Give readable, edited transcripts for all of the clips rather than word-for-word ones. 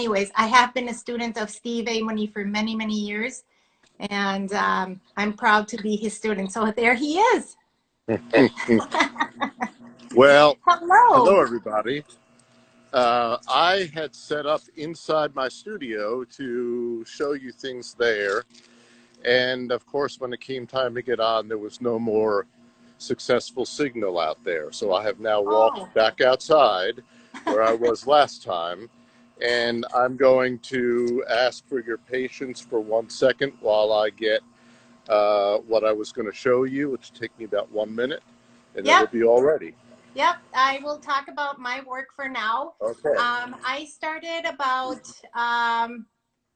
anyways, I have been a student of Steve Aimone for many, many years, and I'm proud to be his student. So there he is. Well, hello. hello everybody. I had set up inside my studio to show you things there. And of course, when it came time to get on, there was no more successful signal out there. So I have now walked back outside where I was last time. And I'm going to ask for your patience for 1 second while I get what I was going to show you, which will take me about 1 minute, and then we'll be all ready. Yep, I will talk about my work for now. Okay. I started about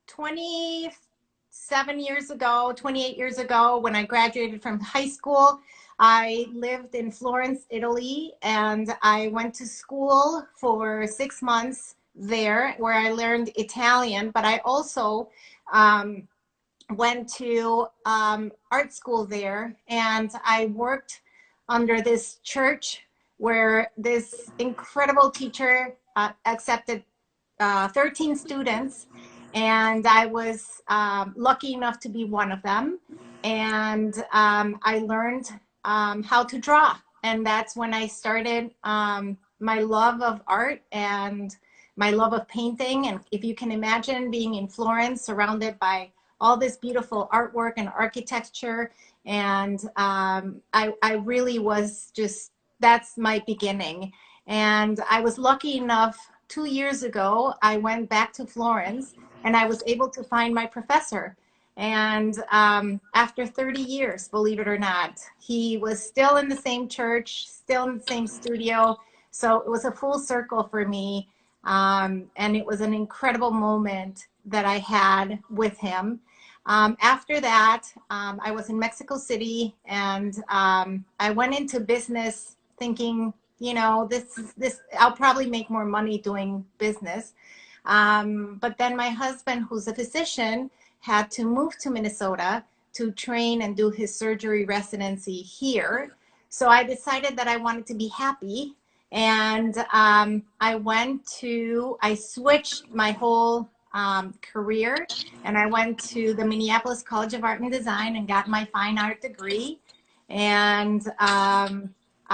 27 years ago, 28 years ago, when I graduated from high school. I lived in Florence, Italy, and I went to school for 6 months there where I learned Italian, but I also went to art school there, and I worked under this church where this incredible teacher accepted 13 students, and I was lucky enough to be one of them. And I learned how to draw, and that's when I started my love of art and my love of painting. And if you can imagine being in Florence surrounded by all this beautiful artwork and architecture, and I really was just, that's my beginning. And I was lucky enough 2 years ago, I went back to Florence and I was able to find my professor. And after 30 years, believe it or not, he was still in the same church, still in the same studio. So it was a full circle for me. And it was an incredible moment that I had with him. After that, I was in Mexico City, and I went into business thinking, you know, this I'll probably make more money doing business. But then my husband, who's a physician, had to move to Minnesota to train and do his surgery residency here. So I decided that I wanted to be happy. And I switched my whole career, and I went to the Minneapolis College of Art and Design and got my fine art degree. And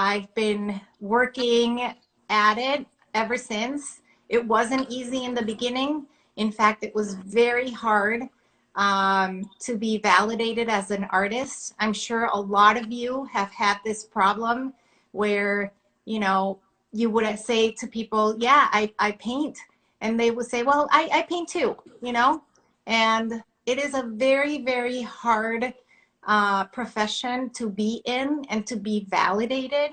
I've been working at it ever since. It wasn't easy in the beginning. In fact, it was very hard to be validated as an artist. I'm sure a lot of you have had this problem where, you know, you would say to people, yeah, I paint. And they would say, well, I paint too, you know? And it is a very, very hard profession to be in and to be validated.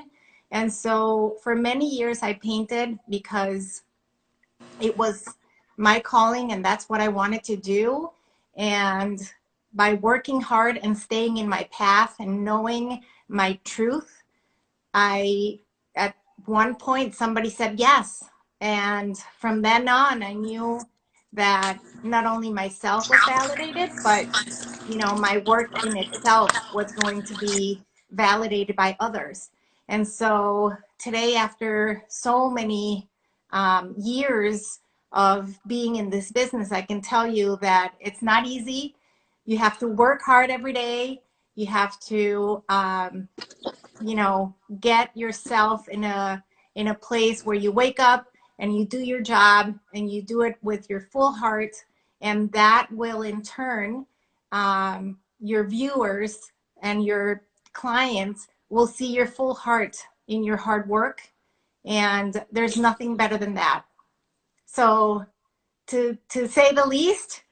And so for many years I painted because it was my calling and that's what I wanted to do. And by working hard and staying in my path and knowing my truth, at one point somebody said yes. And from then on, I knew that not only myself was validated, but, you know, my work in itself was going to be validated by others. And so today, after so many years of being in this business, I can tell you that it's not easy. You have to work hard every day. You have to, you know, get yourself in a place where you wake up and you do your job and you do it with your full heart, and that will in turn, your viewers and your clients will see your full heart in your hard work, and there's nothing better than that. So to say the least,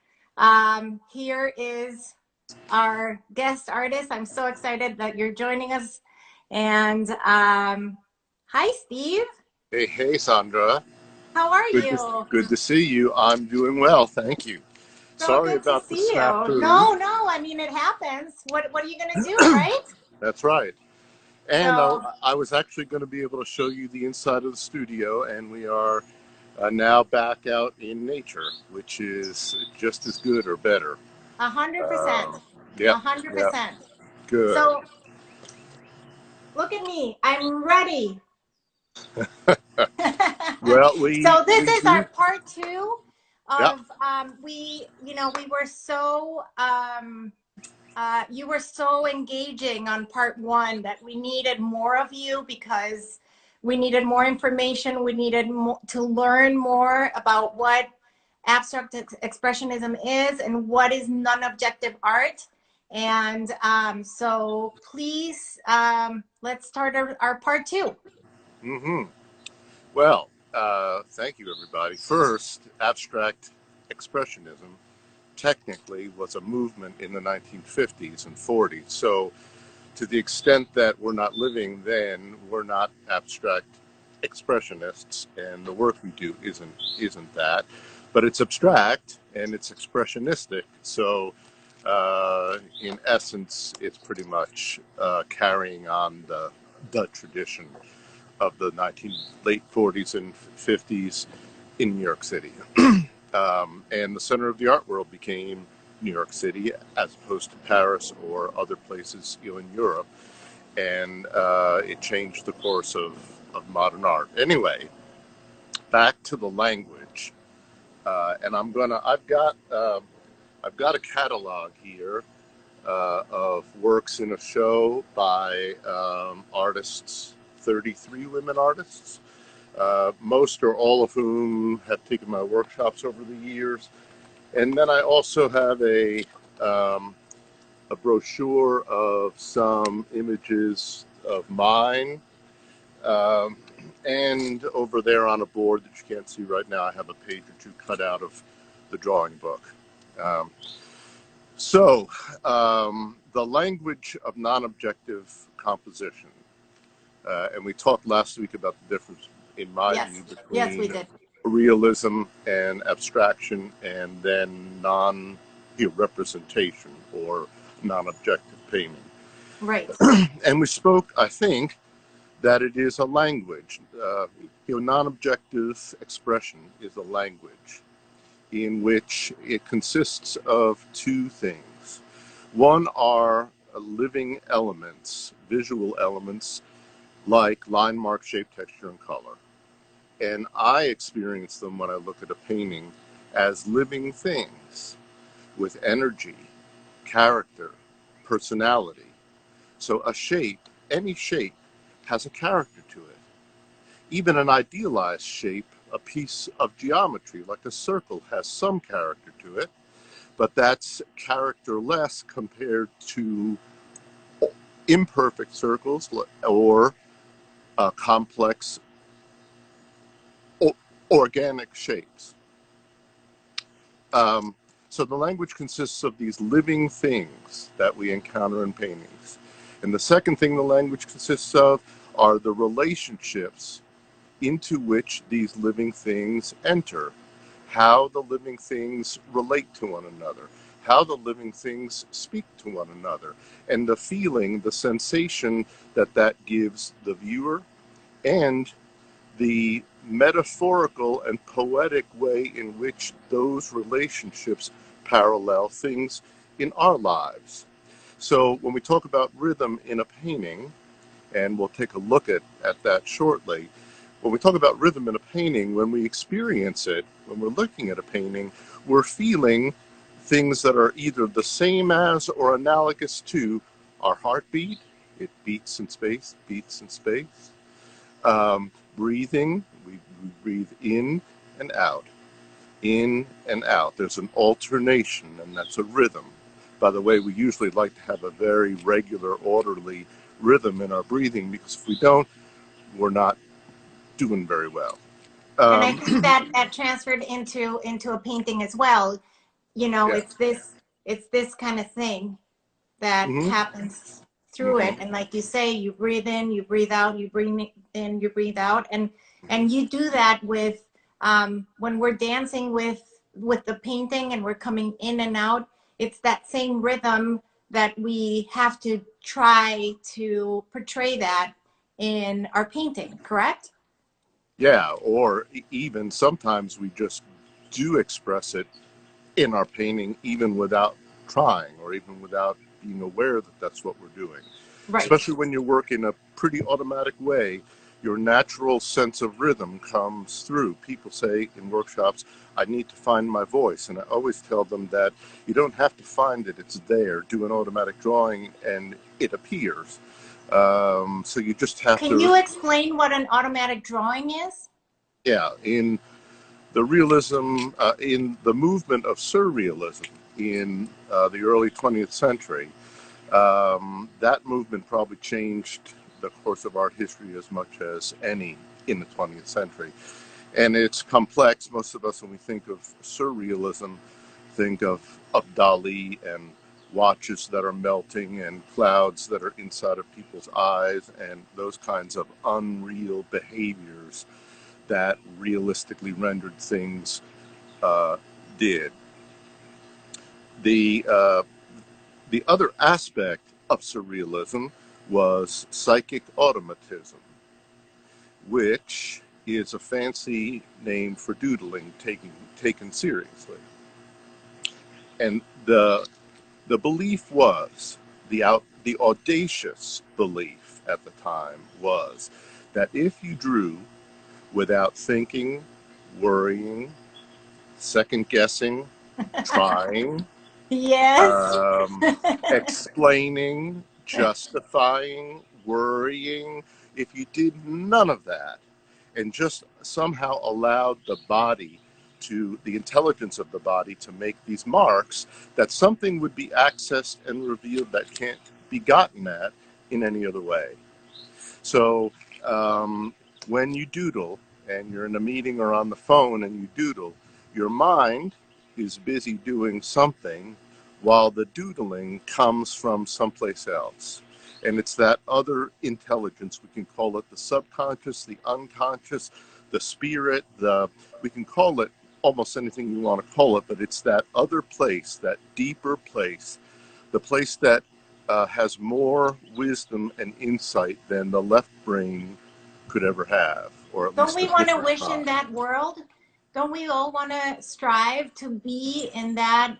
here is our guest artist. I'm so excited that you're joining us. And hi, Steve. Hey, Sandra. How are you? Good to see you. I'm doing well, thank you. So Sorry good about to the see you. snafu. No, I mean, it happens. What are you going to do, right? That's right. And So, I was actually going to be able to show you the inside of the studio, and we are now back out in nature, which is just as good or better. 100%. Yep. 100%. Good. So look at me. I'm ready. Well, So this is our part 2 Yeah. of we were so you were so engaging on part one that we needed more of you because we needed more information. We needed to learn more about what abstract expressionism is and what is non-objective art. And so please, let's start our part two. Mm-hmm. Well, thank you, everybody. First, abstract expressionism technically was a movement in the 1950s and 40s. So, to the extent that we're not living then, we're not abstract expressionists, and the work we do isn't that. But it's abstract and it's expressionistic. So, in essence, it's pretty much carrying on the tradition of the late 40s and 50s in New York City. And the center of the art world became New York City as opposed to Paris or other places in Europe. And it changed the course of modern art. Anyway, back to the language. And I've got a catalog here of works in a show by artists, 33 women artists, most or all of whom have taken my workshops over the years. And then I also have a brochure of some images of mine. Um, and over there on a board that you can't see right now, I have a page or two cut out of the drawing book. Um, the language of non-objective composition. And we talked last week about the difference, in my view, Yes, we between did. realism and abstraction, and then representation or non-objective painting. Right. And we spoke, I think, that it is a language. Non-objective expression is a language in which it consists of two things. One are living elements, visual elements, like line, mark, shape, texture, and color. And I experience them when I look at a painting as living things with energy, character, personality. So a shape, any shape, has a character to it. Even an idealized shape, a piece of geometry, like a circle, has some character to it, but that's characterless compared to imperfect circles or complex organic shapes. Um, so the language consists of these living things that we encounter in paintings. And the second thing the language consists of are the relationships into which these living things enter, how the living things relate to one another, how the living things speak to one another, and the feeling, the sensation that gives the viewer, and the metaphorical and poetic way in which those relationships parallel things in our lives. So when we talk about rhythm in a painting, and we'll take a look at that shortly, when we talk about rhythm in a painting, when we experience it, when we're looking at a painting, we're feeling things that are either the same as or analogous to our heartbeat. It beats in space, beats in space. Breathing, we breathe in and out, in and out. There's an alternation, and that's a rhythm. By the way, we usually like to have a very regular, orderly rhythm in our breathing, because if we don't, we're not doing very well. And I think that transferred into a painting as well. Yeah. It's this kind of thing that Mm-hmm. happens through Mm-hmm. it. And like you say, you breathe in, you breathe out, you breathe in, you breathe out, and you do that with when we're dancing with the painting and we're coming in and out. It's that same rhythm that we have to try to portray that in our painting. Correct? Yeah, or even sometimes we just do express it in our painting, even without trying or even without being aware that that's what we're doing. Right. Especially when you work in a pretty automatic way, your natural sense of rhythm comes through. People say in workshops, I need to find my voice. And I always tell them that you don't have to find it, it's there. Do an automatic drawing and it appears. So you just have Can to, you explain what an automatic drawing is? yeah, in the realism, in the movement of surrealism in the early 20th century, that movement probably changed the course of art history as much as any in the 20th century. And it's complex. Most of us, when we think of surrealism, think of Dali and watches that are melting and clouds that are inside of people's eyes and those kinds of unreal behaviors that realistically rendered things did. The the other aspect of surrealism was psychic automatism, which is a fancy name for doodling taken seriously. And the belief was, the audacious belief at the time was that if you drew without thinking, worrying, second guessing, trying, Yes. explaining, justifying, worrying, if you did none of that and just somehow allowed the body to, the intelligence of the body to make these marks, that something would be accessed and revealed that can't be gotten at in any other way. So when you doodle and you're in a meeting or on the phone and you doodle, your mind is busy doing something while the doodling comes from someplace else. And it's that other intelligence, we can call it the subconscious, the unconscious, the spirit, we can call it almost anything you want to call it, but it's that other place, that deeper place, the place that has more wisdom and insight than the left brain could ever have, or at Don't least we at want to different wish in times. that world? Don't we all want to strive to be in that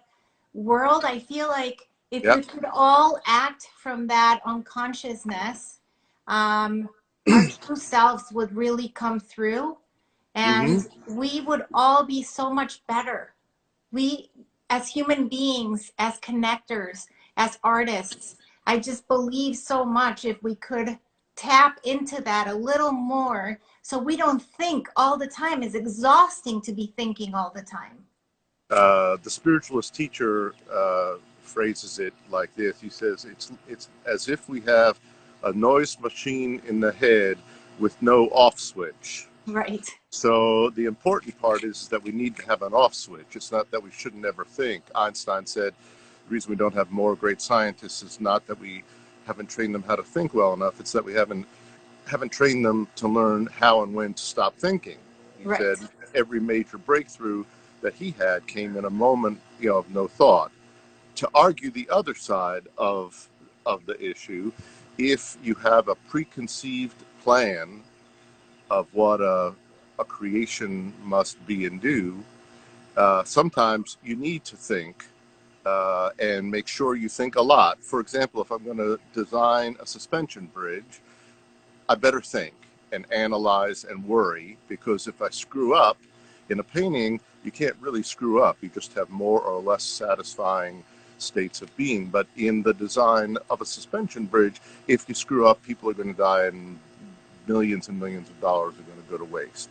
world? I feel like if we Yep. could all act from that unconsciousness, um, our true selves would really come through Mm-hmm. and we would all be so much better. We, as human beings, as connectors, as artists, I just believe so much if we could tap into that a little more so we don't think all the time. It's exhausting to be thinking all the time. The spiritualist teacher phrases it like this. He says, it's as if we have a noise machine in the head with no off switch. Right. So the important part is that we need to have an off switch. It's not that we shouldn't ever think. Einstein said the reason we don't have more great scientists is not that we haven't trained them how to think well enough. It's that we haven't trained them to learn how and when to stop thinking. He Right. said every major breakthrough that he had came in a moment, of no thought. To argue the other side of the issue, if you have a preconceived plan of what a creation must be and do, sometimes you need to think and make sure you think a lot. For example, if I'm going to design a suspension bridge, I better think and analyze and worry, because if I screw up in a painting, you can't really screw up. You just have more or less satisfying states of being. But in the design of a suspension bridge, if you screw up, people are going to die and millions and millions of dollars are going to go to waste.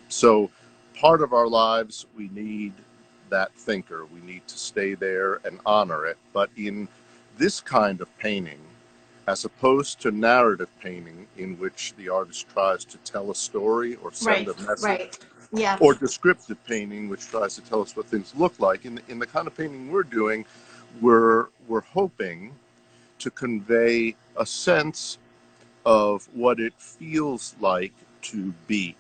So part of our lives, we need that thinker. We need to stay there and honor it. But in this kind of painting, as opposed to narrative painting, in which the artist tries to tell a story or send Right. a message, Right. Yeah. or descriptive painting, which tries to tell us what things look like, in the kind of painting we're doing, we're hoping to convey a sense of what it feels like to be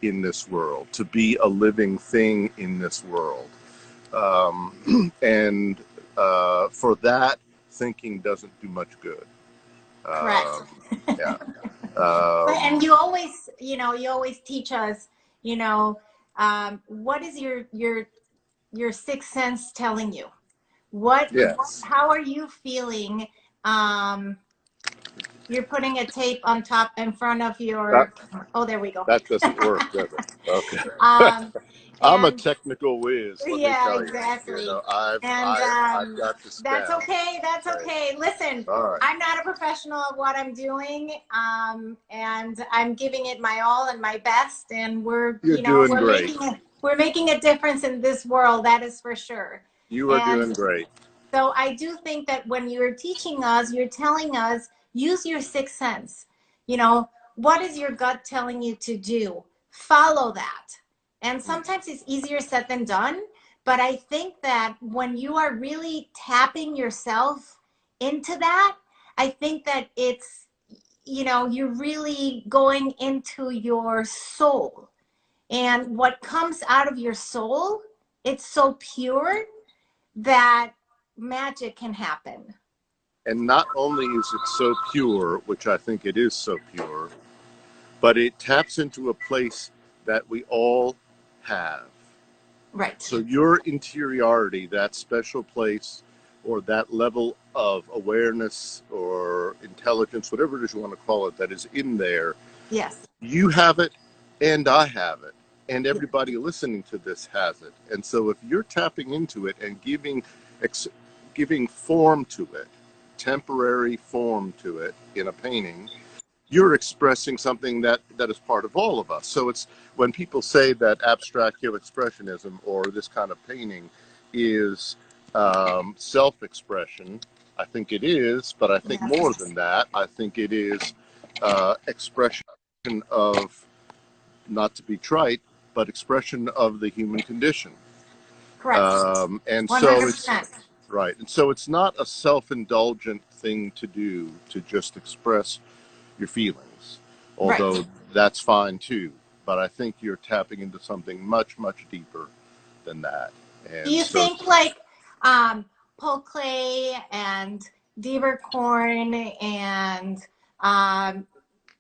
in this world, to be a living thing in this world. And for that, thinking doesn't do much good. Correct. Um, yeah. And you always teach us, what is your sixth sense telling you? Yes. How are you feeling? Um, You're putting a tape on top in front of That, your, oh, there we go. that doesn't work, does it? Okay. um, I'm a and technical whiz, let me yeah, tell you. You exactly. know, I've And I I've got this that's down. okay. That's Okay. okay. Listen, All right. I'm not a professional at what I'm doing, and I'm giving it my all and my best. And we're, You're doing great. we're making a difference in this world. That is for sure. You are And doing great. so I do think that when you're teaching us, you're telling us use your sixth sense. You know, what is your gut telling you to do? Follow that. And sometimes it's easier said than done. But I think that when you are really tapping yourself into that, I think that it's, you're really going into your soul. And what comes out of your soul, it's so pure that magic can happen. And not only is it so pure, which I think it is so pure, but it taps into a place that we all have. Right. So your interiority, that special place or that level of awareness or intelligence, whatever it is you want to call it, that is in there, Yes. you have it and I have it. And everybody listening to this has it. And so if you're tapping into it and giving form to it, temporary form to it in a painting, you're expressing something that is part of all of us. So it's when people say that abstractive expressionism or this kind of painting is self-expression, I think it is, but I think more Yes. than that, I think it is expression of, not to be trite, but expression of the human condition. Correct. And so it's 100%. right. And so it's not a self-indulgent thing to do to just express your feelings, Right. although that's fine too. But I think you're tapping into something much, much deeper than that. Do And you so, think like Paul Clay and Deaver Corn and um,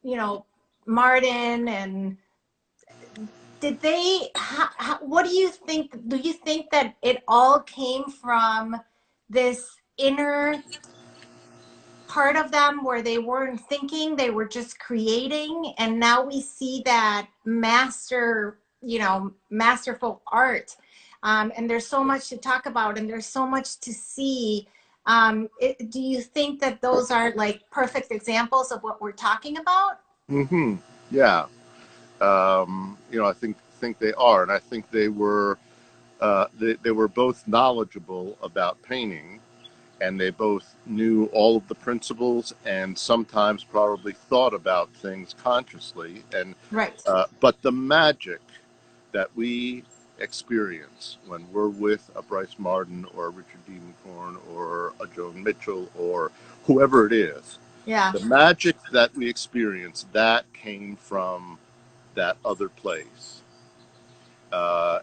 you know Martin, and did they what do you think, do you think that it all came from this inner part of them where they weren't thinking, they were just creating, and now we see that masterful art, and there's so much to talk about and there's so much to see. Do you think that those are like perfect examples of what we're talking about? yeah, I think they are, and I think they were both knowledgeable about painting, and they both knew all of the principles and sometimes probably thought about things consciously. And Right. but the magic that we experience when we're with a Bryce Martin or a Richard Demoncorn or a Joan Mitchell or whoever it is, Yeah. the magic that we experience, that came from that other place.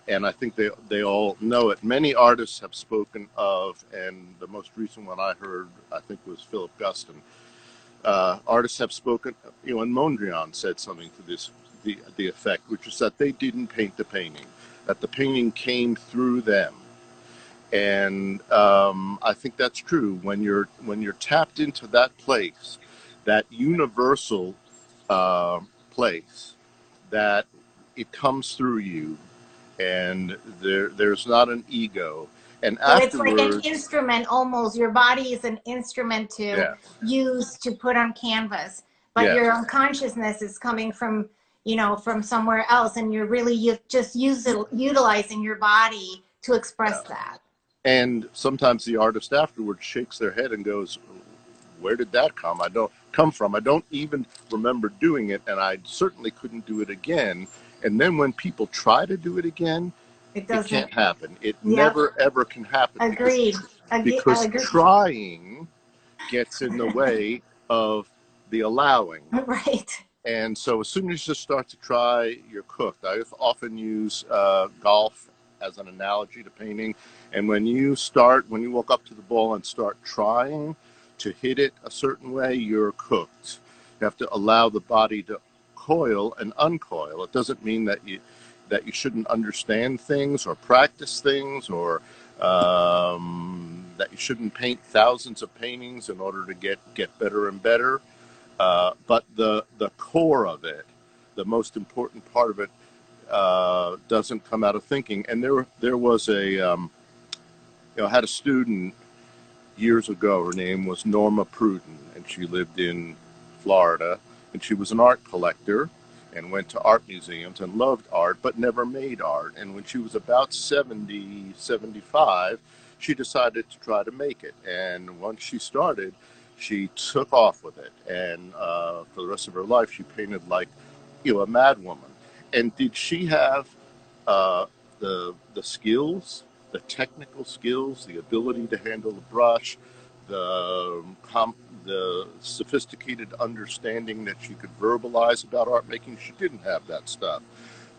And I think they all know it. Many artists have spoken of, and the most recent one I heard, I think, was Philip Guston. Artists have spoken, and Mondrian said something to the effect, which is that they didn't paint the painting, that the painting came through them. And I think that's true. When you're tapped into that place, that universal place, that it comes through you, and there's not an ego. And So it's like an afterwards, instrument almost. Your body is an instrument to yeah, use to put on canvas, but yes, your unconsciousness is coming from, from somewhere else, and you're really just utilizing your body to express yeah. that. And sometimes the artist afterwards shakes their head and goes, "Where did that come from? I don't even remember doing it, and I certainly couldn't do it again." And then when people try to do it again, It it doesn't. can't happen. It Yep. never ever can happen Agreed. because Agreed. trying gets in the way of the allowing. Right. And so as soon as you start to try, you're cooked. I often use golf as an analogy to painting. And when you walk up to the ball and start trying to hit it a certain way, you're cooked. You have to allow the body to coil and uncoil. It doesn't mean that you shouldn't understand things or practice things, or that you shouldn't paint thousands of paintings in order to get better and better. But the core of it, the most important part of it, doesn't come out of thinking. And there was I had a student years ago. Her name was Norma Pruden, and she lived in Florida, and she was an art collector and went to art museums and loved art but never made art. And when she was about 70, 75, she decided to try to make it. And once she started, she took off with it. And for the rest of her life, she painted like, a madwoman. And did she have uh, the skills, the technical skills, the ability to handle the brush, the the sophisticated understanding that she could verbalize about art making? She didn't have that stuff.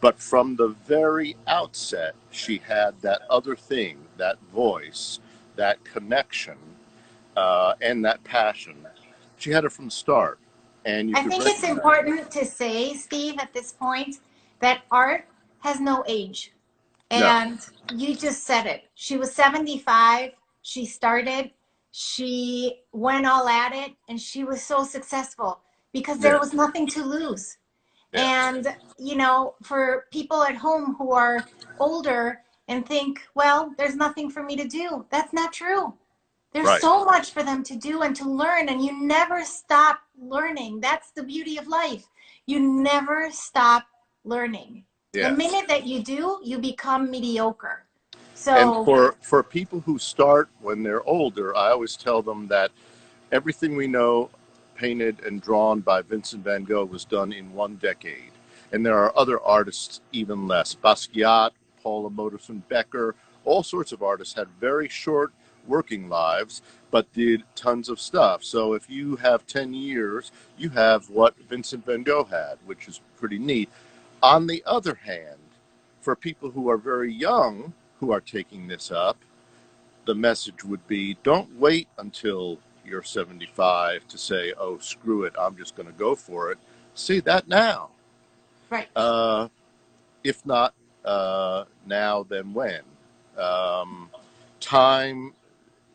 But from the very outset, she had that other thing, that voice, that connection, and that passion. She had it from the start, and you I could think it's recognize it. important to say, Steve, at this point, that art has no age. No, And you just said it. She was 75. She started, she went all at it, and she was so successful because there yeah, was nothing to lose. yeah, And, for people at home who are older and think, well, there's nothing for me to do, that's not true. There's right, so much for them to do and to learn, and you never stop learning. That's the beauty of life. You never stop learning. The yes. minute that you do, you become mediocre. And So, for people who start when they're older, I always tell them that everything we know painted and drawn by Vincent van Gogh was done in 1 decade. And there are other artists even less. Basquiat, Paula Modersohn Becker, all sorts of artists had very short working lives, but did tons of stuff. So if you have 10 years, you have what Vincent van Gogh had, which is pretty neat. On the other hand, for people who are very young who are taking this up, the message would be don't wait until you're 75 to say, oh, screw it, I'm just going to go for it. See that now. right, Uh, if not now, then when? Um, Time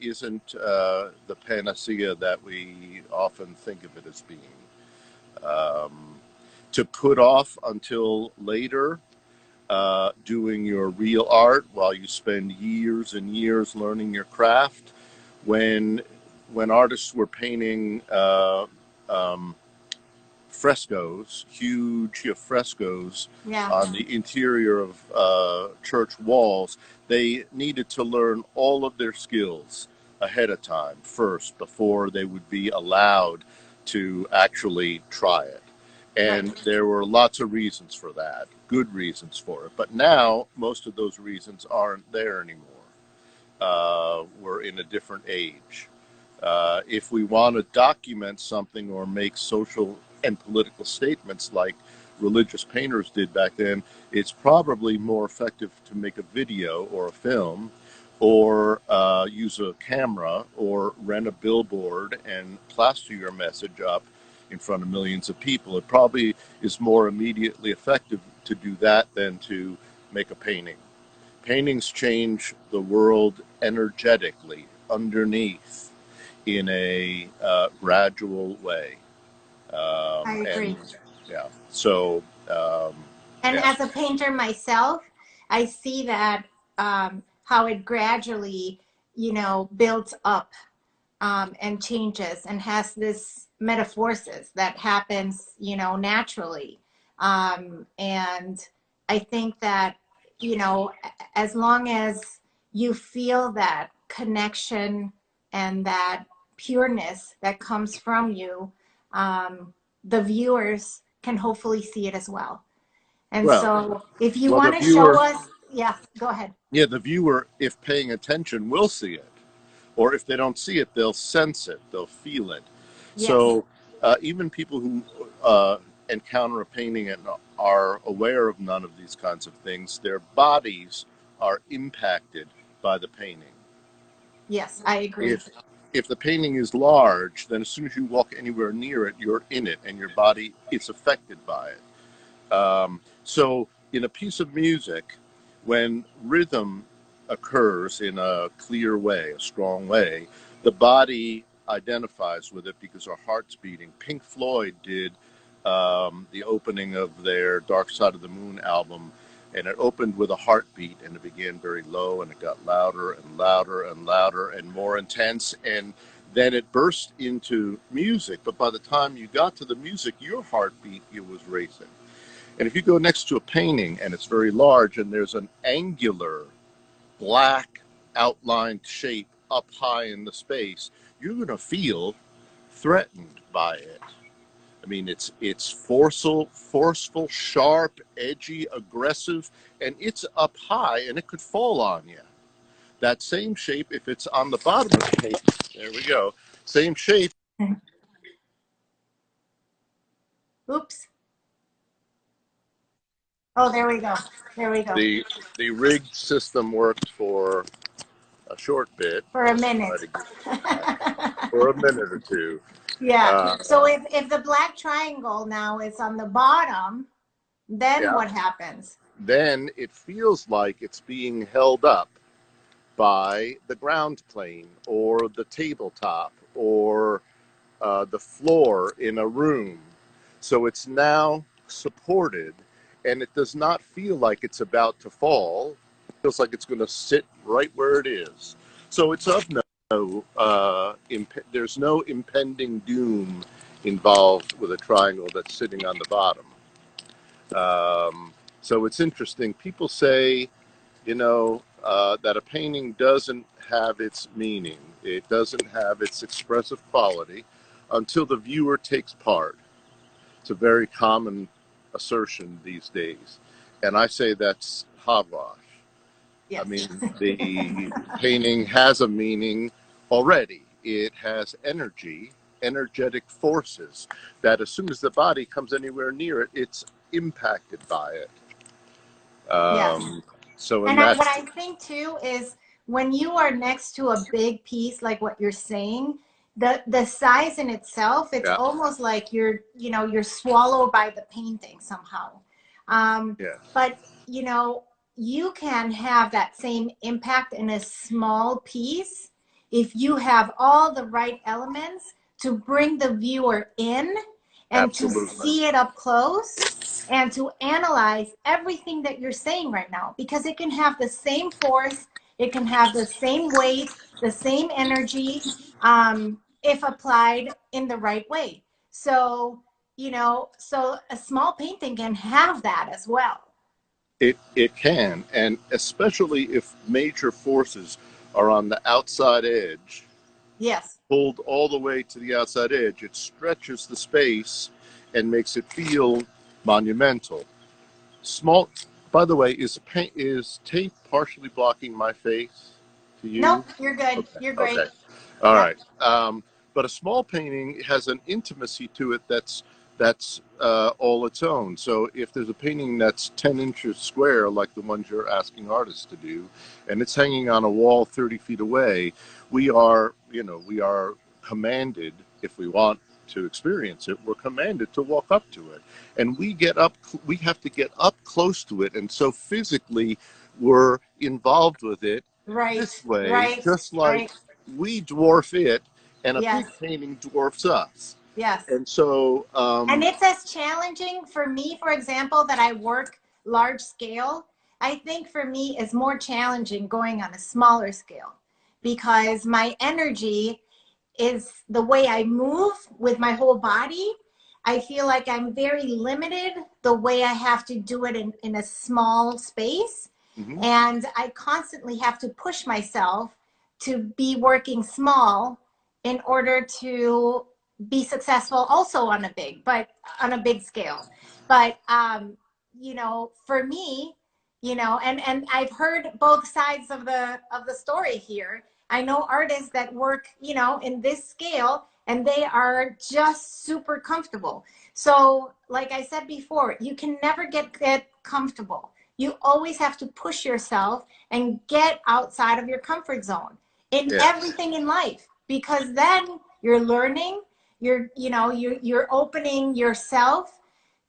isn't the panacea that we often think of it as being. Um, to put off until later doing your real art while you spend years and years learning your craft. When artists were painting um, frescoes, huge frescoes yeah, on the interior of church walls, they needed to learn all of their skills ahead of time first before they would be allowed to actually try it. right, And there were lots of reasons for that, good reasons for it. But now most of those reasons aren't there anymore. We're in a different age. If we want to document something or make social and political statements like religious painters did back then, it's probably more effective to make a video or a film or use a camera or rent a billboard and plaster your message up in front of millions of people. It probably is more immediately effective to do that than to make a painting. Paintings change the world energetically underneath in a gradual way. I And agree. yeah, so And yeah, as a painter myself, I see that how it gradually, builds up and changes and has this metamorphosis that happens, naturally. And I think that, as long as you feel that connection and that pureness that comes from you, um, the viewers can hopefully see it as well. And well, so if you well, the want to show viewer, us, yes, go ahead. yeah, the viewer, if paying attention, will see it, or if they don't see it, they'll sense it, they'll feel it. Yes, So even people who encounter a painting and are aware of none of these kinds of things, their bodies are impacted by the painting. yes, I agree. If the painting is large, then as soon as you walk anywhere near it, you're in it, and your body is affected by it. So in a piece of music, when rhythm occurs in a clear way, a strong way, the body identifies with it because our heart's beating. Pink Floyd did the opening of their Dark Side of the Moon album, and it opened with a heartbeat, and it began very low, and it got louder and louder and louder and more intense, and then it burst into music. But by the time you got to the music, your heartbeat, it was racing. And if you go next to a painting and it's very large and there's an angular black outlined shape up high in the space, you're going to feel threatened by it. I mean, it's forceful, sharp, edgy, aggressive, and it's up high and it could fall on you. That same shape, if it's on the bottom of the paint, there we go, same shape. Oops. Oh, there we go. There we go. The rigged system worked for a short bit. For a minute. For a minute or two. Yeah. So if the black triangle now is on the bottom, then yeah. what happens? Then it feels like it's being held up by the ground plane or the tabletop or the floor in a room. So it's now supported, and it does not feel like it's about to fall. It feels like it's going to sit right where it is. So it's of there's no impending doom involved with a triangle that's sitting on the bottom. So it's interesting. People say, that a painting doesn't have its meaning. It doesn't have its expressive quality until the viewer takes part. It's a very common assertion these days. And I say that's hogwash. Yes. I mean, the painting has a meaning already. It has energetic forces that as soon as the body comes anywhere near it, it's impacted by it. Yes. So what I think too is when you are next to a big piece like what you're saying, the size in itself, it's almost like you're swallowed by the painting somehow. But you can have that same impact in a small piece if you have all the right elements to bring the viewer in and Absolutely. to see it up close and to analyze everything that you're saying right now, because it can have the same force, it can have the same weight, the same energy, if applied in the right way. So, so a small painting can have that as well. It can, and especially if major forces are on the outside edge. Yes. Pulled all the way to the outside edge, it stretches the space and makes it feel monumental. Small. By the way, is tape partially blocking my face to you? Nope, you're good. Okay. You're great. Okay. All right. But a small painting has an intimacy to it that's all its own. So if there's a painting that's 10 inches square, like the ones you're asking artists to do, and it's hanging on a wall 30 feet away, we are commanded, if we want to experience it, we're commanded to walk up to it. And we have to get up close to it. And so physically, we're involved with it this way, just like we dwarf it, and a big painting dwarfs us. Yes. And so and it's as challenging for me, for example, that I work large scale. I think for me it's more challenging going on a smaller scale because my energy is the way I move with my whole body. I feel like I'm very limited the way I have to do it in a small space. Mm-hmm. And I constantly have to push myself to be working small in order to be successful also on a big scale. But for me, and I've heard both sides of the story here. I know artists that work, in this scale, and they are just super comfortable. So like I said before, you can never get comfortable. You always have to push yourself and get outside of your comfort zone in everything in life, because then you're learning, you're opening yourself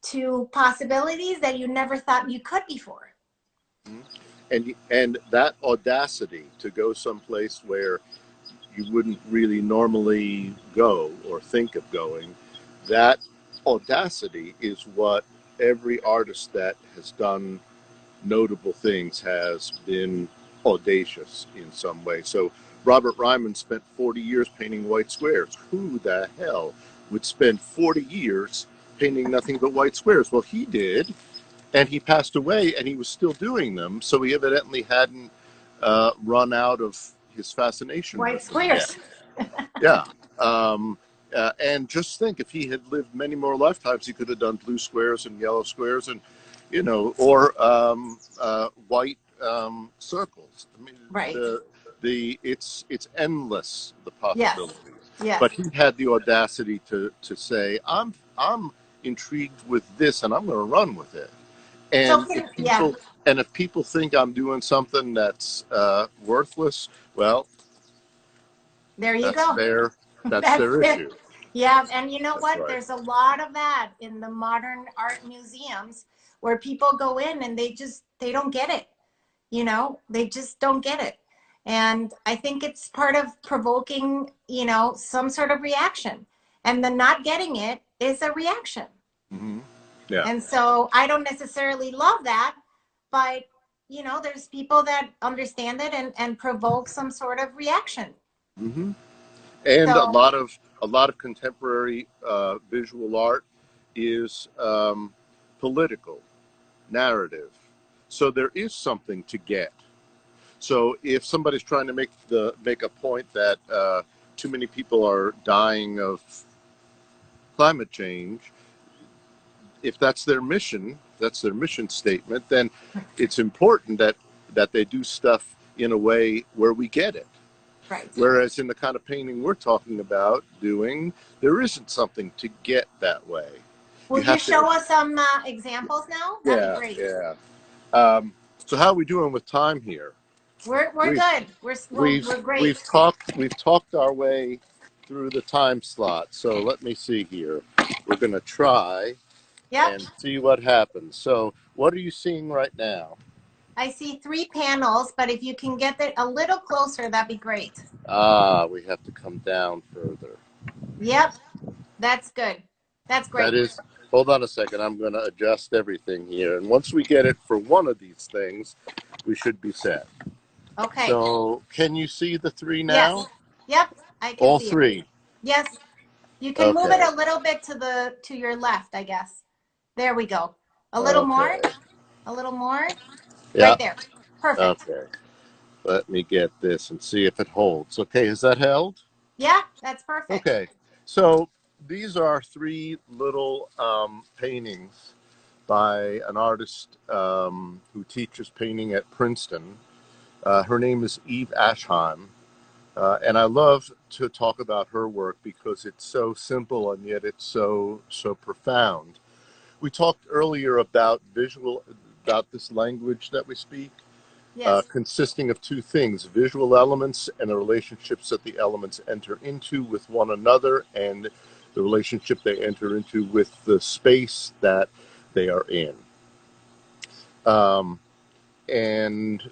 to possibilities that you never thought you could before. And that audacity to go someplace where you wouldn't really normally go or think of going. That audacity is what every artist that has done notable things has been audacious in some way. So Robert Ryman spent 40 years painting white squares. Who the hell would spend 40 years painting nothing but white squares? Well, he did, and he passed away, and he was still doing them. So he evidently hadn't run out of his fascination White with them yet. squares. Yeah. And just think, if he had lived many more lifetimes, he could have done blue squares and yellow squares, and or white circles. I mean, Right. it's endless, the Yes. possibilities. Yes. But he had the audacity to say, I'm intrigued with this, and I'm going to run with it. So And yeah, if people think I'm doing something that's worthless, well, there you that's go. their that's That's their it. issue. Yeah, and you know That's what? right. There's a lot of that in the modern art museums where people go in and they don't get it. They just don't get it. And I think it's part of provoking, some sort of reaction. And the not getting it is a reaction. Hmm. Yeah. And so I don't necessarily love that, but there's people that understand it and provoke some sort of reaction. Hmm. And So a lot of contemporary visual art is political, narrative. So there is something to get. So if somebody's trying to make a point that too many people are dying of climate change, if that's their mission statement, then it's important that they do stuff in a way where we get it. right. Whereas in the kind of painting we're talking about doing, there isn't something to get that way. Will You you have to, show us some examples now? That'd be yeah, great. yeah. So how are we doing with time here? We're We good. we've We're great. we've talked our way through the time slot. So let me see here. We're going to try Yep. and see what happens. So what are you seeing right now? I see 3 panels, but if you can get it a little closer, that'd be great. Ah, we have to come down further. Yep. That's good. That's That great. is, hold on a second. I'm going to adjust everything here. And once we get it for one of these things, we should be set. Okay. So can you see the three now? Yes. Yep. I can All see it. three. Yes. You can move it Okay. a little bit to your left, I guess. There we go. A little more. Okay. A little more. Yeah. Right there. Perfect. Okay. Let me get this and see if it holds. Okay. Is that held? Yeah, that's perfect. Okay. So these are three little paintings by an artist who teaches painting at Princeton. Her name is Eve Ashheim. And I love to talk about her work because it's so simple and yet it's so profound. We talked earlier about about this language that we speak, Yes. consisting of two things: visual elements and the relationships that the elements enter into with one another, and the relationship they enter into with the space that they are in. Um, and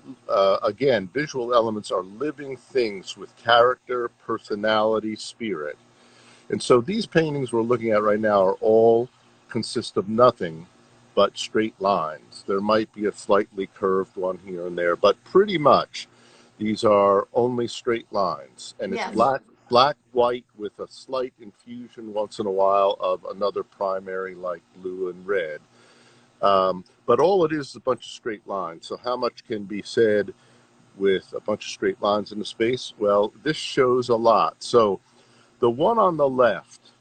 again, visual elements are living things with character, personality, spirit. And so these paintings we're looking at right now are all consist of nothing but straight lines. There might be a slightly curved one here and there, but pretty much these are only straight lines. And it's Yes. black, white with a slight infusion once in a while of another primary like blue and red. But all it is a bunch of straight lines. So how much can be said with a bunch of straight lines in the space? Well, this shows a lot. So the one on the left,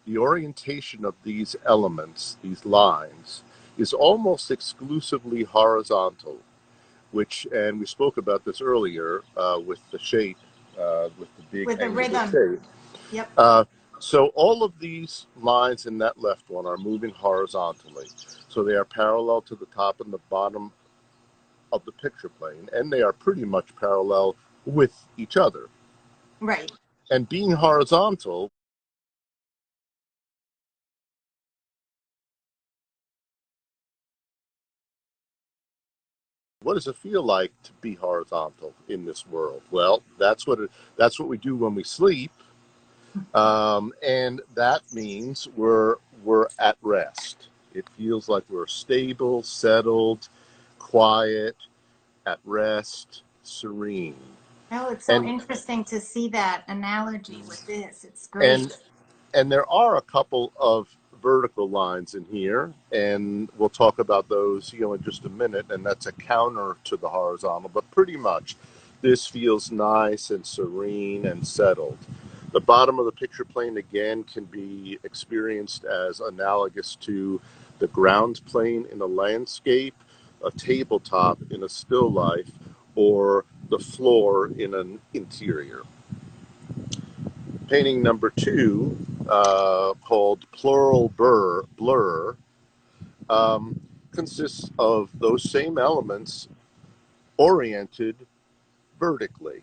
the orientation of these elements, these lines, is almost exclusively horizontal, and we spoke about this earlier with the shape, with the big With the angular rhythm. shape. Yep. So all of these lines in that left one are moving horizontally. So they are parallel to the top and the bottom of the picture plane, and they are pretty much parallel with each other. Right. And being horizontal, what does it feel like to be horizontal in this world? Well, that's what we do when we sleep, and that means we're at rest. It feels like we're stable, settled, quiet, at rest, serene. Oh, it's so And interesting to see that analogy with this. It's and great. and there are a couple of vertical lines in here, and we'll talk about those, in just a minute. And that's a counter to the horizontal, but pretty much, this feels nice and serene and settled. The bottom of the picture plane again can be experienced as analogous to the ground plane in a landscape, a tabletop in a still life, or the floor in an interior. Painting number two, called Plural Blur, consists of those same elements oriented vertically.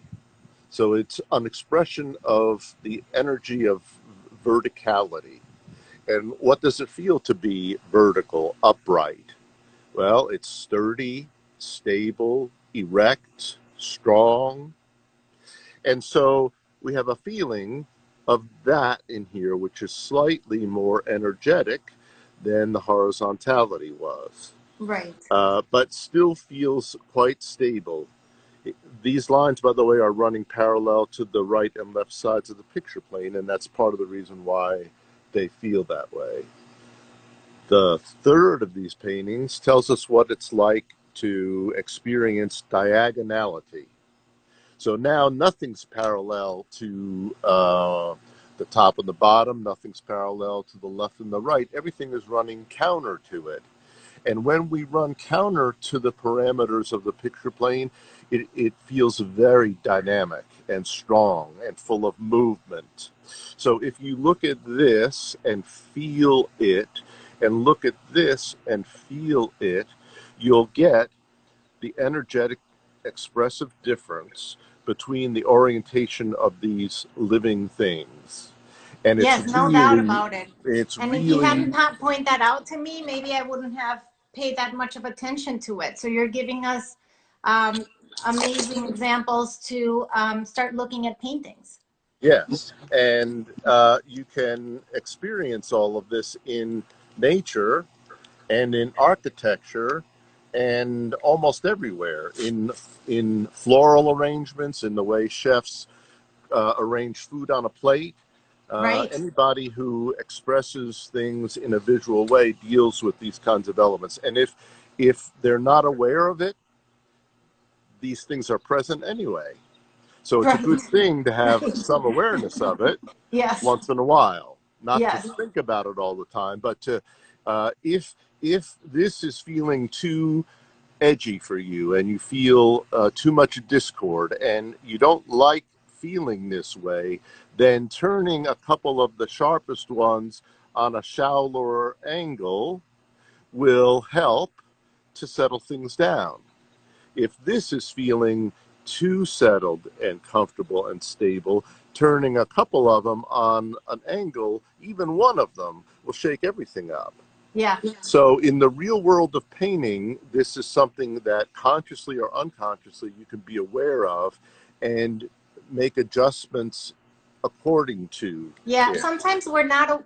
So it's an expression of the energy of verticality. And what does it feel to be vertical, upright? Well, it's sturdy, stable, erect, strong. And so we have a feeling of that in here, which is slightly more energetic than the horizontality was, Right. but still feels quite stable. These lines, by the way, are running parallel to the right and left sides of the picture plane, and that's part of the reason why they feel that way. The third of these paintings tells us what it's like to experience diagonality. So now nothing's parallel to the top and the bottom, nothing's parallel to the left and the right. Everything is running counter to it. And when we run counter to the parameters of the picture plane, it feels very dynamic and strong and full of movement. So if you look at this and feel it, and look at this and feel it, you'll get the energetic, expressive difference between the orientation of these living things. And Yes, no doubt about it. it's And if you hadn't really, pointed that out to me, maybe I wouldn't have paid that much of attention to it. So you're giving us um, amazing examples to start looking at paintings. yes. And you can experience all of this in nature and in architecture and almost everywhere in floral arrangements, in the way chefs arrange food on a plate. Right. Anybody who expresses things in a visual way deals with these kinds of elements. And if they're not aware of it, these things are present anyway. So it's a Right. good thing to have Right. some awareness of it Yes. once in a while, not to Yes. think about it all the time, but to if this is feeling too edgy for you and you feel too much discord and you don't like feeling this way, then turning a couple of the sharpest ones on a shallower angle will help to settle things down. If this is feeling too settled and comfortable and stable, turning a couple of them on an angle, even one of them, will shake everything up. Yeah. So, in the real world of painting, this is something that consciously or unconsciously you can be aware of and make adjustments according to Yeah. it. Sometimes we're not,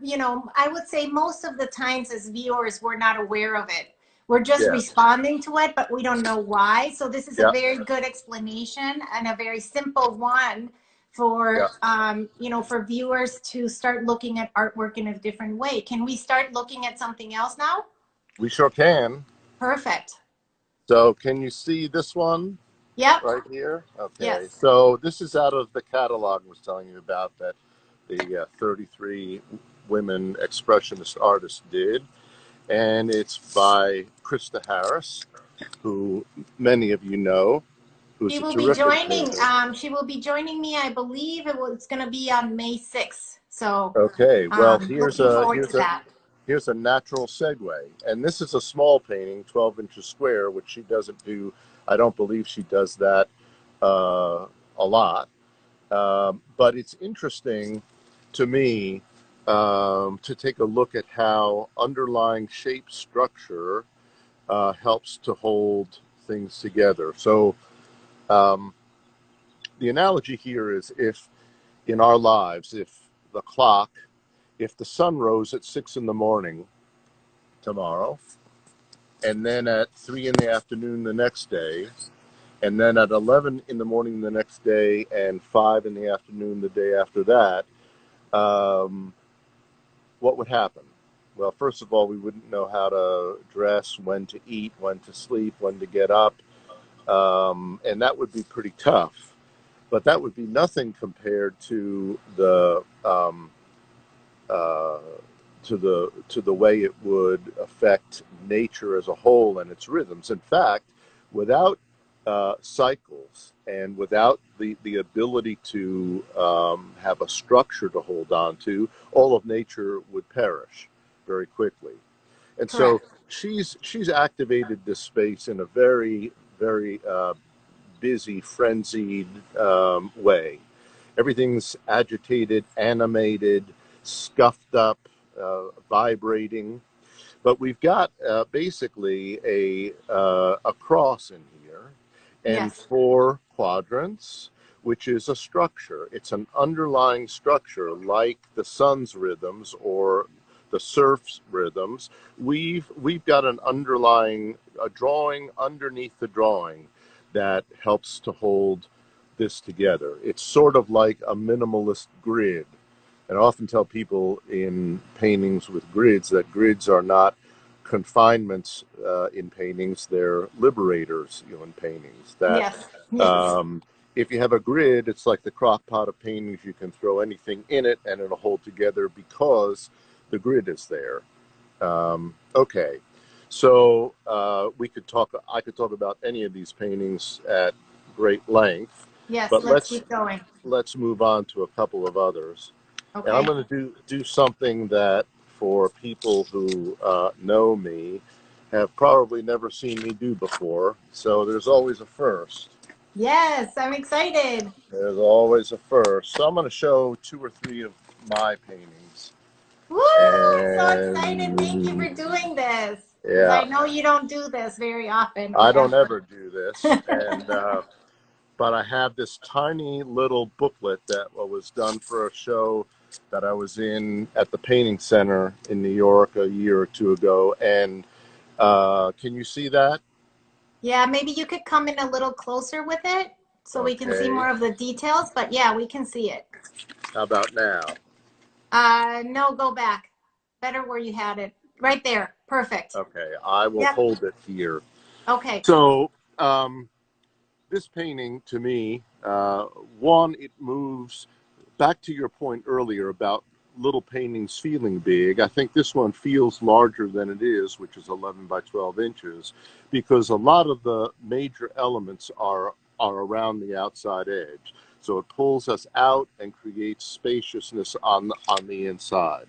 I would say most of the times as viewers, we're not aware of it. We're just Yeah, responding to it, but we don't know why. So this is a yeah, very good explanation and a very simple one yeah. for viewers to start looking at artwork in a different way. Can we start looking at something else now? We sure can. Perfect. So, can you see this one Yep. right here? Okay. Yes. So, this is out of the catalog I was telling you about that the 33 women expressionist artists did. And it's by Krista Harris, who many of you know, She who's a will be terrific joining. painter. She will be joining me. I believe it's going to be on May 6th. So, Okay, well looking forward to that. here's a natural segue, and this is a small painting, 12 inches square, which she doesn't do. I don't believe she does that a lot, but it's interesting to me to take a look at how underlying shape structure helps to hold things together. So um, the analogy here is, if in our lives, if the sun rose at 6 in the morning tomorrow, and then at 3 in the afternoon the next day, and then at 11 in the morning the next day, and 5 in the afternoon the day after that, um, what would happen? Well, first of all, we wouldn't know how to dress, when to eat, when to sleep, when to get up, and that would be pretty tough. But that would be nothing compared to uh, the way it would affect nature as a whole and its rhythms. In fact, without cycles, and without the ability to have a structure to hold on to, all of nature would perish very quickly. And so Correct. she's activated this space in a very, very busy, frenzied way. Everything's agitated, animated, scuffed up, vibrating. But we've got basically a cross in here, and Yes. 4 quadrants, which is a structure. It's an underlying structure, like the sun's rhythms or the surf's rhythms. We've got an underlying, a drawing underneath the drawing that helps to hold this together. It's sort of like a minimalist grid. And I often tell people in paintings with grids that grids are not confinements in paintings; they're liberators, in paintings. That Yes. Yes. um, if you have a grid, it's like the crock pot of paintings. You can throw anything in it, and it'll hold together because the grid is there. Okay, so we could talk. I could talk about any of these paintings at great length, Yes. but Let's keep going. let's move on to a couple of others. And I'm Okay. going to do something that, for people who know me, have probably never seen me do before. So there's always a first. Yes, I'm excited. There's always a first. So I'm going to show 2 or 3 of my paintings. Woo! So excited. Thank you for And doing this, because yeah, I know you don't do this very often I or don't ever. ever do this. And but I have this tiny little booklet that was done for a show that I was in at the Painting Center in New York a year or two ago. And can you see that? Yeah, maybe you could come in a little closer with it so we can see Okay. more of the details, but yeah, we can see it. How about now? No, go back. Better where you had it. Right there. Perfect. Okay, I will Yep. hold it here. Okay. So this painting, to me, one, it moves back to your point earlier about little paintings feeling big. I think this one feels larger than it is, which is 11 by 12 inches, because a lot of the major elements are around the outside edge. So it pulls us out and creates spaciousness on the inside.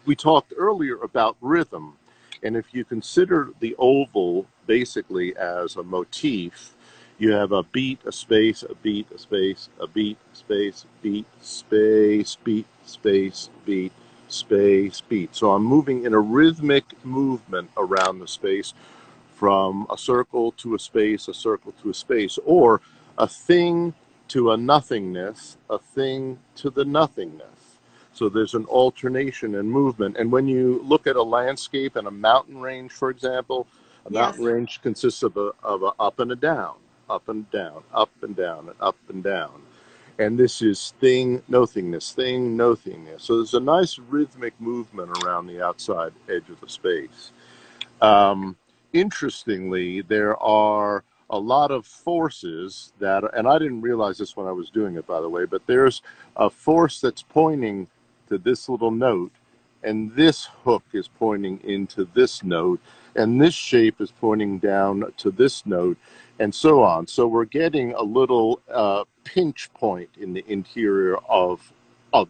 We talked earlier about rhythm, and if you consider the oval basically as a motif, you have a beat, a space, a beat, a space, a beat, space, beat, space, beat, space, beat, space, beat. So I'm moving in a rhythmic movement around the space, from a circle to a space, a circle to a space, or a thing to a nothingness, a thing to the nothingness. So there's an alternation and movement. And when you look at a landscape and a mountain range, for example, a mountain Yes. range consists of a up and a down, up and down, up and down, and up and down. And this is thing, nothingness, thing, nothingness. So there's a nice rhythmic movement around the outside edge of the space. Um, Interestingly, there are a lot of forces that, and I didn't realize this when I was doing it, by the way, but there's a force that's pointing to this little note, and this hook is pointing into this note, and this shape is pointing down to this note, and so on. So we're getting a little pinch point in the interior of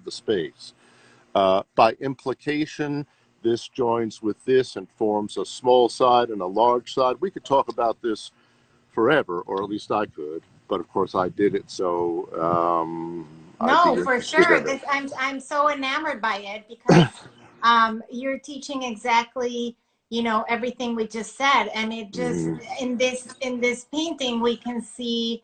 the space. By implication, this joins with this and forms a small side and a large side. We could talk about this forever, or at least I could, but of course I did it, so I'd be No, for interested sure. in it. I'm so enamored by it because you're teaching exactly, you know, everything we just said. And it just, Hmm. in this painting, we can see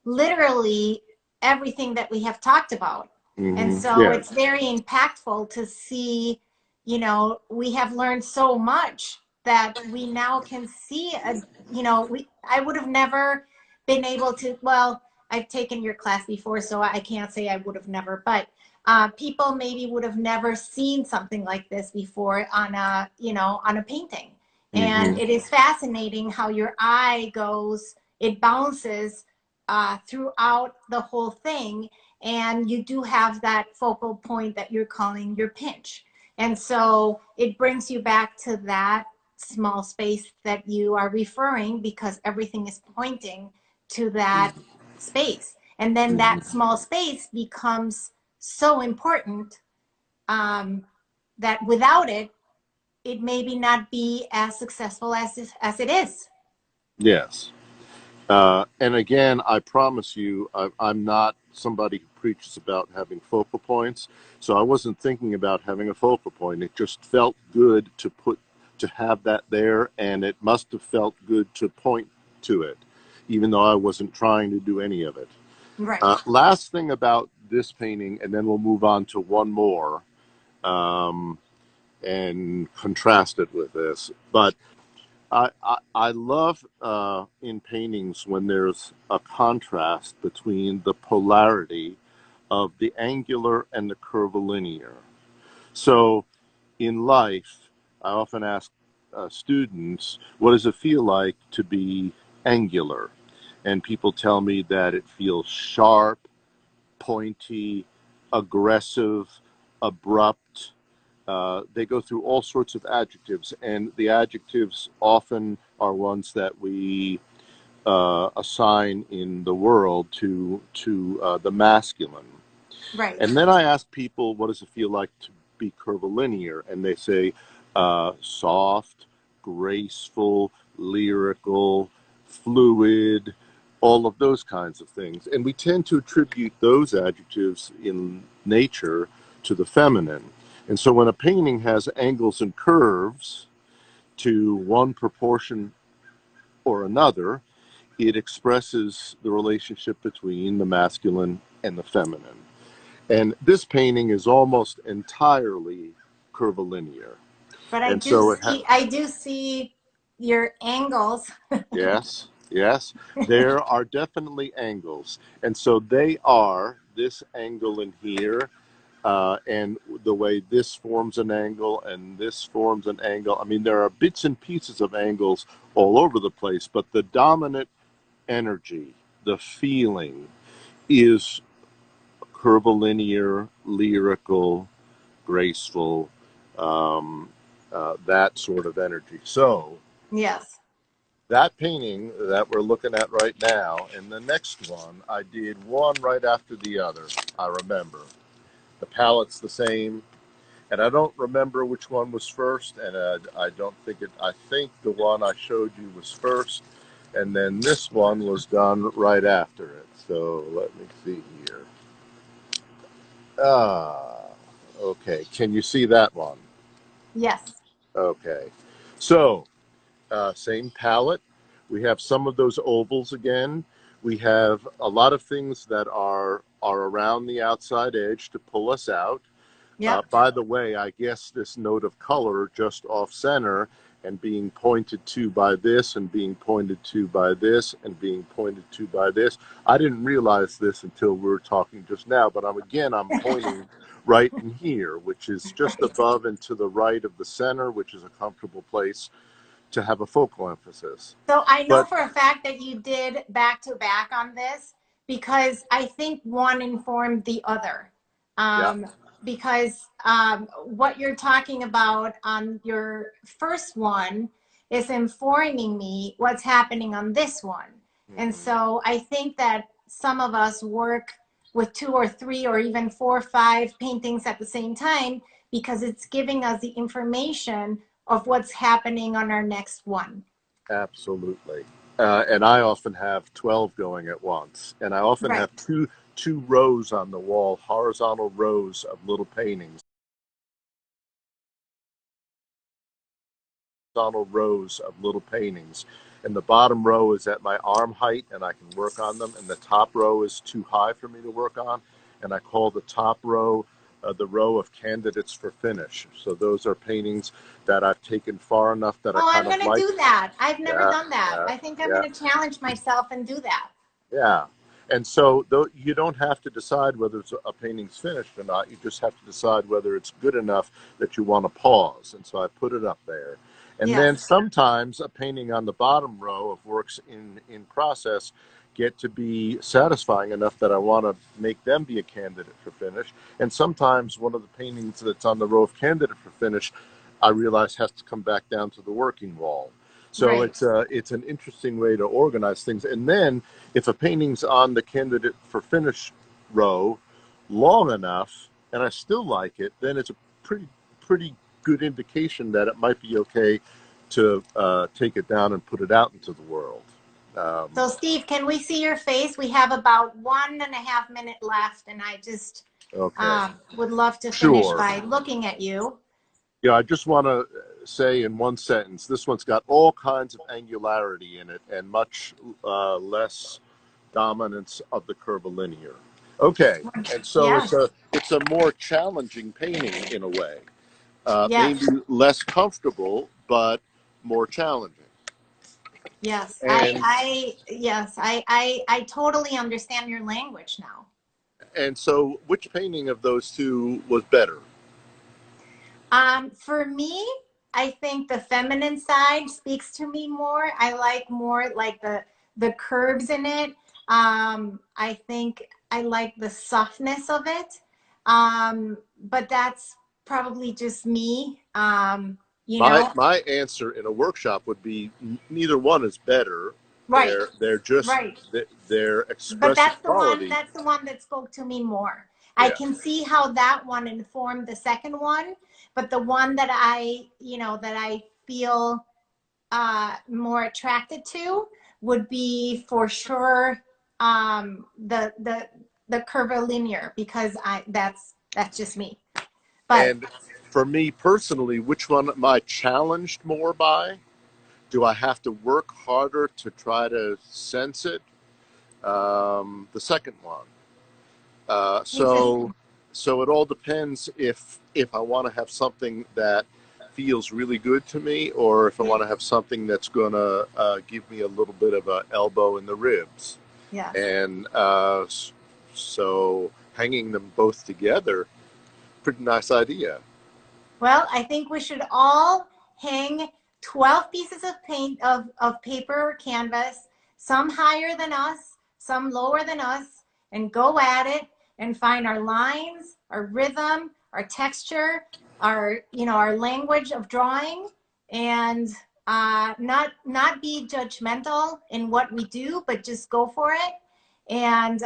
literally everything that we have talked about. And Hmm. so Yeah. it's very impactful to see, you know, we have learned so much that we now can see a, you know, I would have never been able to, well, I've taken your class before, so I can't say I would have never, but people maybe would have never seen something like this before on a, you know, on a painting. And Hmm. it is fascinating how your eye goes, it bounces throughout the whole thing. And you do have that focal point that you're calling your pinch. And so it brings you back to that small space that you are referring, because everything is pointing to that space. And then that Hmm. small space becomes so important, um, that without it, it maybe not be as successful as it is. Yes. And again, I promise you, I'm not somebody who preaches about having focal points. So I wasn't thinking about having a focal point. It just felt good to have that there, and it must have felt good to point to it, even though I wasn't trying to do any of it. Right. Last thing about this painting, and then we'll move on to one more um, and contrast it with this. But I love in paintings when there's a contrast between the polarity of the angular and the curvilinear. So in life, I often ask students, what does it feel like to be angular? And people tell me that it feels sharp, pointy, aggressive, abrupt. They go through all sorts of adjectives, and the adjectives often are ones that we assign in the world to the masculine. Right. And then I ask people, what does it feel like to be curvilinear? And they say, soft, graceful, lyrical, fluid, all of those kinds of things. And we tend to attribute those adjectives in nature to the feminine. And so when a painting has angles and curves to one proportion or another, it expresses the relationship between the masculine and the feminine. And this painting is almost entirely curvilinear. But And so I do see your angles. yes, yes, there are definitely angles. And so they are this angle in here, and the way this forms an angle and this forms an angle. I mean, there are bits and pieces of angles all over the place, but the dominant energy, the feeling, is curvilinear, lyrical, graceful, um, that sort of energy. So Yes. that painting that we're looking at right now, and the next one, I did one right after the other. I remember the palette's the same, and I don't remember which one was first, and I don't think it. I think the one I showed you was first, and then this one was done right after it. So let me see here. Ah, okay. Can you see that one? Yes. Okay. So, same palette. We have some of those ovals again. We have a lot of things that are around the outside edge to pull us out. Yep. By the way, I guess this note of color just off center and being pointed to by this and being pointed to by this and being pointed to by this. I didn't realize this until we were talking just now, but I'm pointing right in here, which is just Right. above and to the right of the center, which is a comfortable place to have a focal emphasis. So I know But for a fact that you did back to back on this, because I think one informed the other. yeah, Um, because what you're talking about on your first one is informing me what's happening on this one. And hmm, so I think that some of us work with two or three or even four or five paintings at the same time, because it's giving us the information of what's happening on our next one. absolutely. And I often have 12 going at once, and I often have Right. two rows on the wall, horizontal rows of little paintings horizontal rows of little paintings. And the bottom row is at my arm height, and I can work on them. And the top row is too high for me to work on. And I call the top row the row of candidates for finish. So those are paintings that I've taken far enough that I Oh, I'm kind of going to like. do that. I've never Yeah, done that. yeah, I think I'm yeah. going to challenge myself and do that. Yeah. And so though you don't have to decide whether a painting's finished or not. You just have to decide whether it's good enough that you want to pause. And so I put it up there. And then Yes. sometimes a painting on the bottom row of works in process get to be satisfying enough that I want to make them be a candidate for finish. And sometimes one of the paintings that's on the row of candidate for finish, I realize has to come back down to the working wall. So Right. it's an interesting way to organize things. And then if a painting's on the candidate for finish row long enough and I still like it, then it's a pretty good indication that it might be okay to take it down and put it out into the world. So, Steve, can we see your face? We have about 1.5 minutes left, and I just Okay, would love to finish sure. by looking at you. Yeah, I just want to say in one sentence, this one's got all kinds of angularity in it and much less dominance of the curvilinear. Okay, and so Yes. it's a more challenging painting in a way, maybe Yes. less comfortable, but more challenging. Yes. And I totally understand your language now. so, which painting of those two was better? For me, I think the feminine side speaks to me more. I like more like the curves in it. I think I like the softness of it. But that's probably just me. You know, My answer in a workshop would be neither one is better. right, They're just right. their But expressive quality. that's the one that spoke to me more. I Yeah, can see how that one informed the second one, but the one that that I feel more attracted to would be for sure the curvilinear, because I that's just me. But and for me personally, which one am I challenged more by? Do I have to work harder to try to sense it? The second one. Uh, so interesting. so it all depends if I want to have something that feels really good to me, or if I want to have something that's going to give me a little bit of a elbow in the ribs. Yes. And so hanging them both together, pretty nice idea. Well, I think we should all hang 12 pieces of paint of paper or canvas, some higher than us, some lower than us, and go at it and find our lines, our rhythm, our texture, our language of drawing, and not be judgmental in what we do, but just go for it. And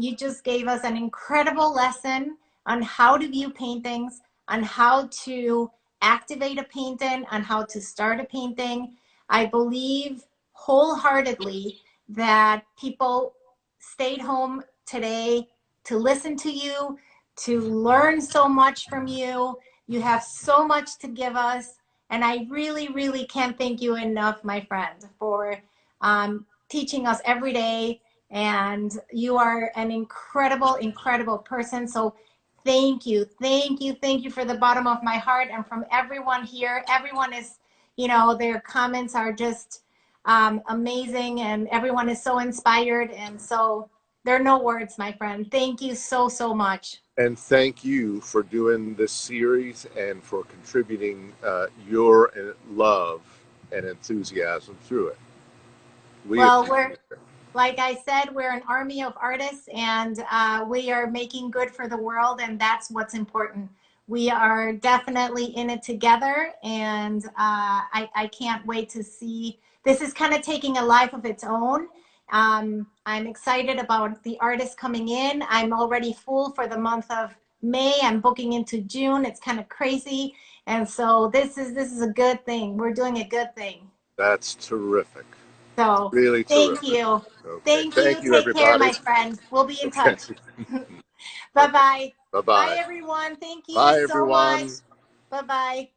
you just gave us an incredible lesson on how to view paintings, on how to activate a painting, on how to start a painting. I believe wholeheartedly that people stayed home today to listen to you, to learn so much from you. You have so much to give us. And I really, really can't thank you enough, my friend, for teaching us every day. And you are an incredible, incredible person. So thank you, thank you, thank you for the bottom of my heart. And from everyone here, everyone is, their comments are just amazing, and everyone is so inspired. And so there are no words, my friend. Thank you so, so much. And thank you for doing this series and for contributing your love and enthusiasm through it. We Well, appreciate it. like I said, we're an army of artists, and we are making good for the world, and that's what's important. We are definitely in it together, and I can't wait to see. This is kind of taking a life of its own. I'm excited about the artists coming in. I'm already full for the month of May. I'm booking into June. It's kind of crazy, and so this is a good thing. We're doing a good thing. That's terrific. So Really thank terrific. you. Okay. Thank you. Thank you, Take care, everybody. my friend. We'll be in Okay. touch. Okay. Bye-bye. Bye Bye, bye. everyone. Thank you Bye, so much. everyone. Bye-bye.